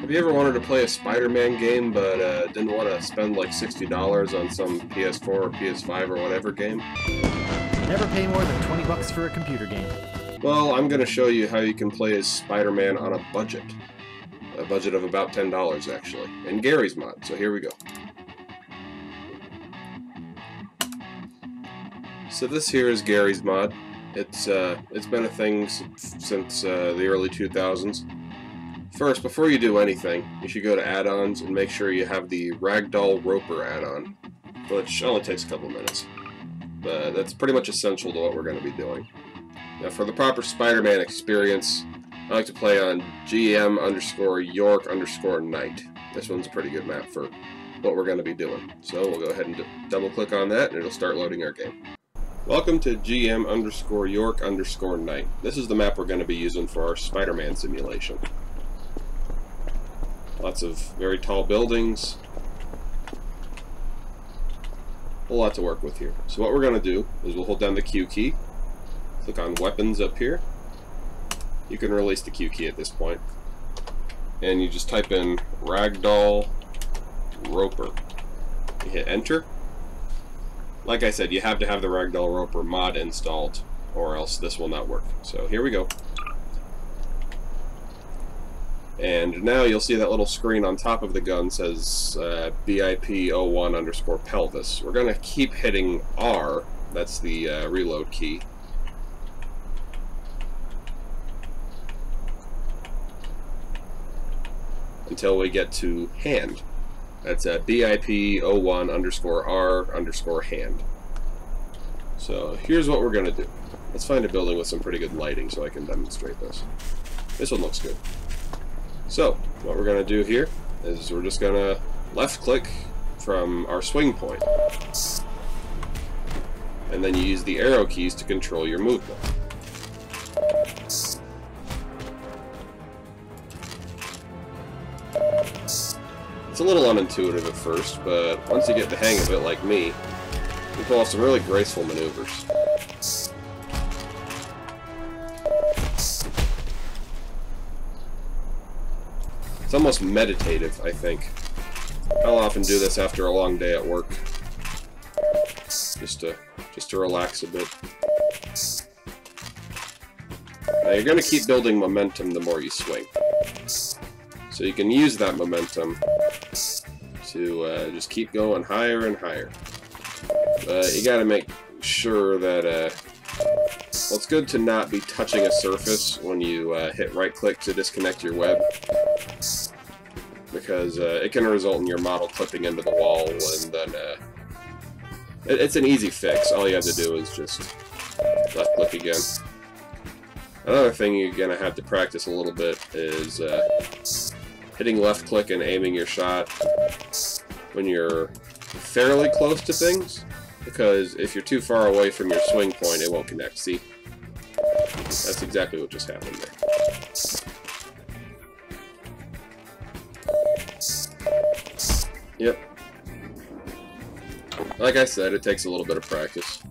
Have you ever wanted to play a Spider-Man game but didn't want to spend like $60 on some PS4 or PS5 or whatever game? Never pay more than 20 bucks for a computer game. Well, I'm going to show you how you can play as Spider-Man on a budget. A budget of about $10 actually, in Gary's mod, so here we go. So this here is Gary's mod. It's been a thing since the early 2000s. First, before you do anything, you should go to add-ons and make sure you have the Ragdoll Roper add-on, which only takes a couple minutes. But that's pretty much essential to what we're going to be doing. Now, for the proper Spider-Man experience, I like to play on GM_York_Knight. This one's a pretty good map for what we're going to be doing. So we'll go ahead and double-click on that, and it'll start loading our game. Welcome to GM_York_Knight. This is the map we're going to be using for our Spider-Man simulation. Lots of very tall buildings. A whole lot to work with here. So what we're going to do is we'll hold down the Q key, click on weapons up here. You can release the Q key at this point. And you just type in Ragdoll Roper. You hit enter. Like I said, you have to have the Ragdoll Roper mod installed or else this will not work. So here we go. And now you'll see that little screen on top of the gun says BIP01_pelvis. We're going to keep hitting R, that's the reload key. Until we get to hand. That's BIP01_R_hand. So here's what we're going to do. Let's find a building with some pretty good lighting so I can demonstrate this. This one looks good. So, what we're going to do here is we're just going to left-click from our swing point. And then you use the arrow keys to control your movement. It's a little unintuitive at first, but once you get the hang of it, like me, you can pull off some really graceful maneuvers. It's almost meditative, I think. I'll often do this after a long day at work, just to relax a bit. Now you're going to keep building momentum the more you swing, so you can use that momentum to just keep going higher and higher. You got to make sure that well, it's good to not be touching a surface when you hit right-click to disconnect your web, because it can result in your model clipping into the wall, and then it's an easy fix. All you have to do is just left-click again. Another thing you're going to have to practice a little bit is hitting left-click and aiming your shot when you're fairly close to things, because if you're too far away from your swing point, it won't connect. See? That's exactly what just happened there. Yep. Like I said, it takes a little bit of practice.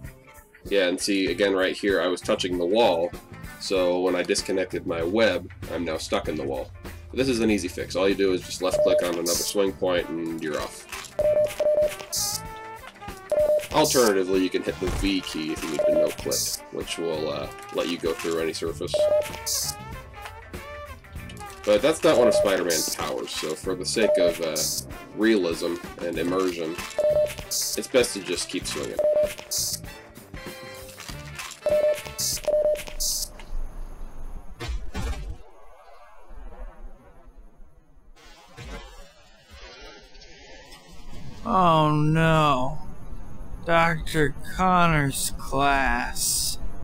Yeah, and see, again right here, I was touching the wall, so when I disconnected my web, I'm now stuck in the wall. But this is an easy fix. All you do is just left-click on another swing point, and you're off. Alternatively, you can hit the V key if you need to no-click, which will let you go through any surface. But that's not one of Spider-Man's powers, so for the sake of realism and immersion, it's best to just keep swinging. Oh no, Dr. Connor's class.